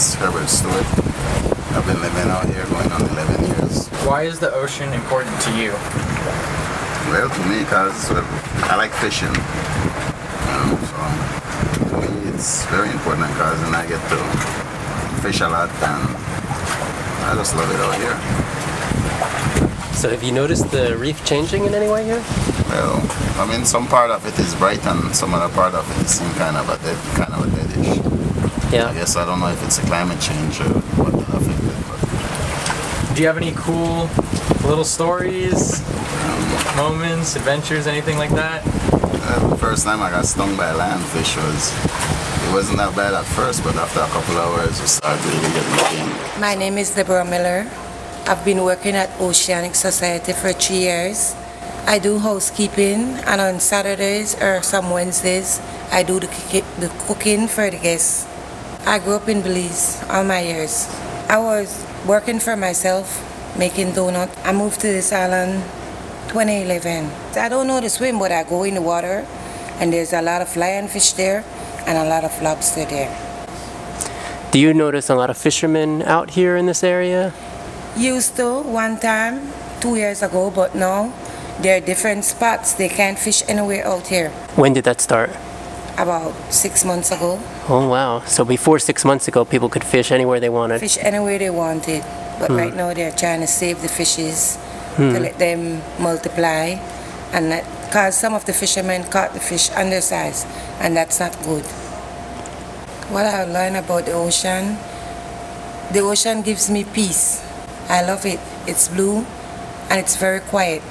is Herbert Stewart. I've been living out here going on 11 years. Why is the ocean important to you? Well, to me, because I like fishing. So to me, it's very important because then I get to fish a lot, and I just love it out here. So have you noticed the reef changing in any way here? Well, I mean, some part of it is bright and some other part of it is kind of a deadish. Yeah. I guess I don't know if it's a climate change or what that affected. But Do you have any cool little stories, moments, adventures, anything like that? The first time I got stung by a lionfish it wasn't that bad at first, but after a couple hours it started really getting pain. My name is Deborah Miller. I've been working at Oceanic Society for 3 years. I do housekeeping, and on Saturdays or some Wednesdays I do the cooking for the guests. I grew up in Belize all my years. I was working for myself, making donuts. I moved to this island 2011. I don't know to swim, but I go in the water, and there's a lot of lionfish there and a lot of lobster there. Do you notice a lot of fishermen out here in this area? Used to one time, 2 years ago, but now there are different spots. They can't fish anywhere out here. When did that start? About 6 months ago. Oh wow, so before 6 months ago people could fish anywhere they wanted? Fish anywhere they wanted, but right now they're trying to save the fishes to let them multiply, and because some of the fishermen caught the fish undersized, and that's not good. What I learned about the ocean gives me peace. I love it. It's blue and it's very quiet.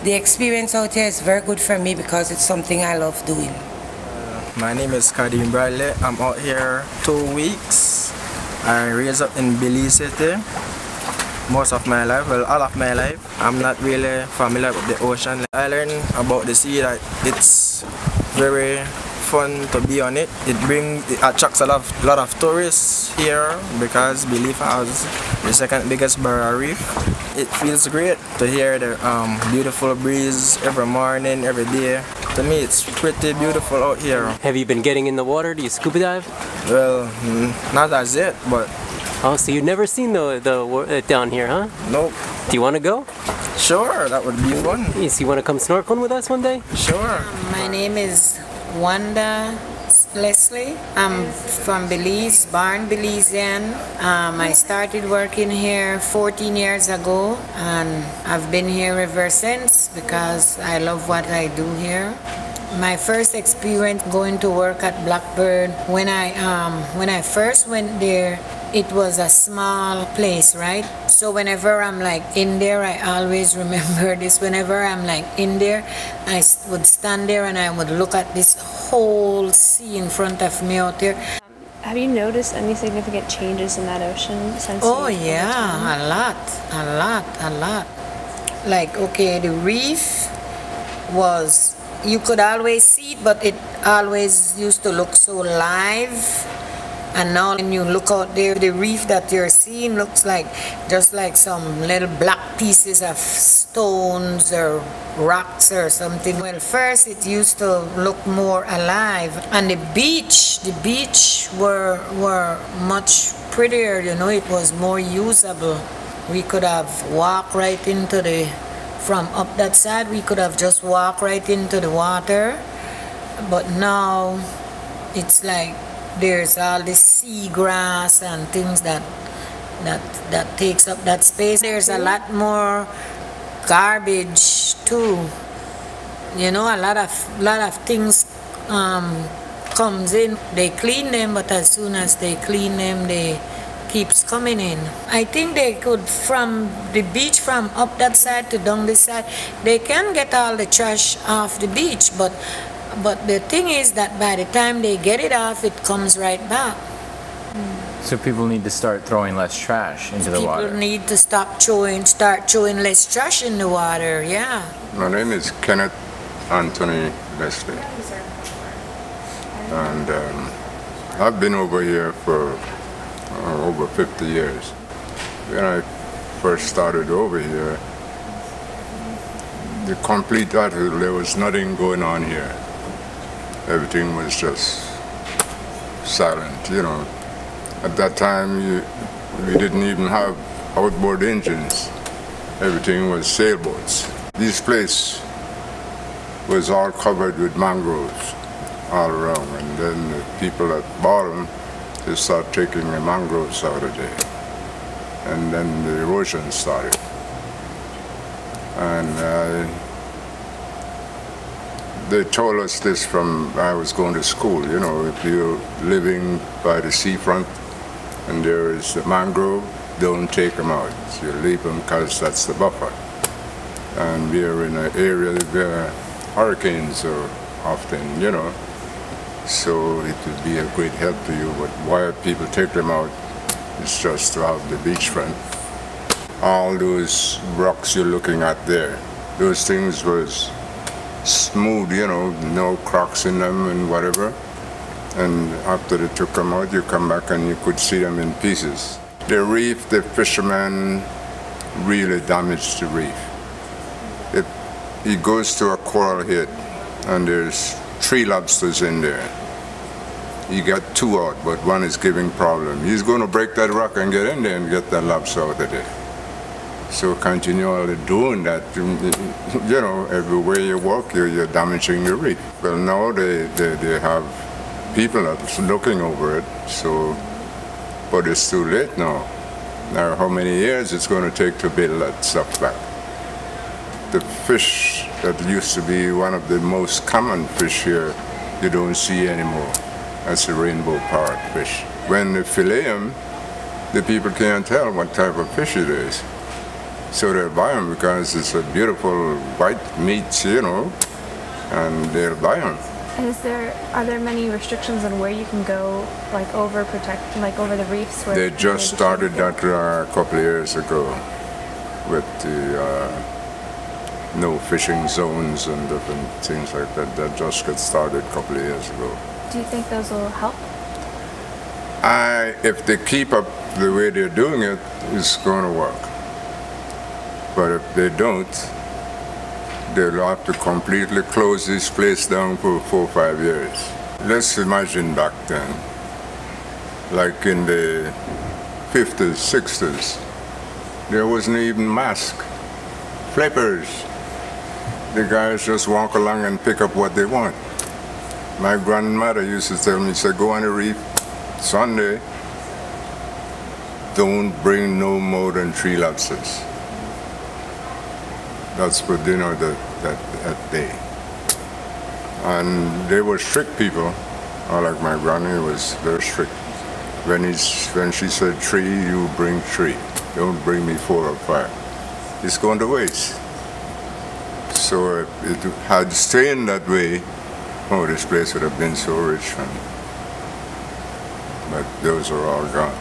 The experience out here is very good for me because it's something I love doing. My name is Kadim Bradley. I'm out here 2 weeks. I raised up in Belize City. Most of my life, well, all of my life, I'm not really familiar with the ocean. I learned about the sea that it's very fun to be on it. It attracts a lot of tourists here because Belize has the second biggest barrier reef. It feels great to hear the beautiful breeze every morning, every day. To me, it's pretty beautiful out here. Have you been getting in the water? Do you scuba dive? Well, not as yet, but... Oh, so you've never seen the down here, huh? Nope. Do you want to go? Sure, that would be fun. Yes, you want to come snorkeling with us one day? Sure. My name is Wanda Leslie. I'm from Belize, born Belizean. I started working here 14 years ago, and I've been here ever since because I love what I do here. My first experience going to work at Blackbird, when I first went there, it was a small place, right? So whenever I'm like in there, I always remember this. Whenever I'm like in there, I would stand there and I would look at this whole sea in front of me out there. Have you noticed any significant changes in that ocean since? Oh yeah, a lot. Like, okay, the reef was, you could always see it, but it always used to look so live. And now when you look out there, the reef that you're seeing looks like just like some little black pieces of stones or rocks or something. Well, first it used to look more alive. And the beach were much prettier, you know, it was more usable. We could have walked right into from up that side, we could have just walked right into the water. But now it's like there's all this seagrass and things that takes up that space. There's a lot more garbage too. You know, a lot of things comes in. They clean them, but as soon as they clean them, they keeps coming in. I think they could, from the beach, from up that side to down this side, they can get all the trash off the beach, but the thing is that by the time they get it off, it comes right back. So people need to start throwing less trash into the water. People need to start throwing less trash in the water, yeah. My name is Kenneth Anthony Leslie. And I've been over here for over 50 years. When I first started over here, the complete attitude, there was nothing going on here. Everything was just silent, you know. At that time, we didn't even have outboard engines. Everything was sailboats. This place was all covered with mangroves all around, and then the people at the bottom, they start taking the mangroves out of there. And then the erosion started. And they told us this from I was going to school, you know, if you're living by the seafront and there is a mangrove, don't take them out. You leave them because that's the buffer. And we're in an area where hurricanes are often, you know, so it would be a great help to you. But why people take them out is just to have the beachfront. All those rocks you're looking at there, those things was smooth, you know, no cracks in them and whatever. And after they took them out, you come back and you could see them in pieces. The reef, the fishermen really damaged the reef. He goes to a coral head and there's 3 lobsters in there. He got 2 out, but one is giving problem. He's going to break that rock and get in there and get that lobster out of there. So continually doing that, you know, everywhere you walk, you're damaging the reef. Well, now they have people that's looking over it, so, but it's too late now. Now, how many years it's going to take to build that stuff back? The fish that used to be one of the most common fish here, you don't see anymore. That's the rainbow parrot fish. When they fillet them, the people can't tell what type of fish it is. So they'll buy them because it's a beautiful white meat, you know, and they'll buy them. Are there many restrictions on where you can go, like over the reefs? Where they just started that a couple of years ago with the no fishing zones and different things like that. That just got started a couple of years ago. Do you think those will help? If they keep up the way they're doing it, it's going to work. But if they don't, they'll have to completely close this place down for 4 or 5 years. Let's imagine back then, like in the 50s, 60s, there wasn't even mask, flippers. The guys just walk along and pick up what they want. My grandmother used to tell me, she said, go on the reef Sunday, don't bring no more than 3 lobsters. That's for dinner that day. And they were strict people. Like my granny was very strict. When she said 3, you bring 3. Don't bring me 4 or 5. It's going to waste. So if it had stayed that way, oh, this place would have been so rich. But those are all gone.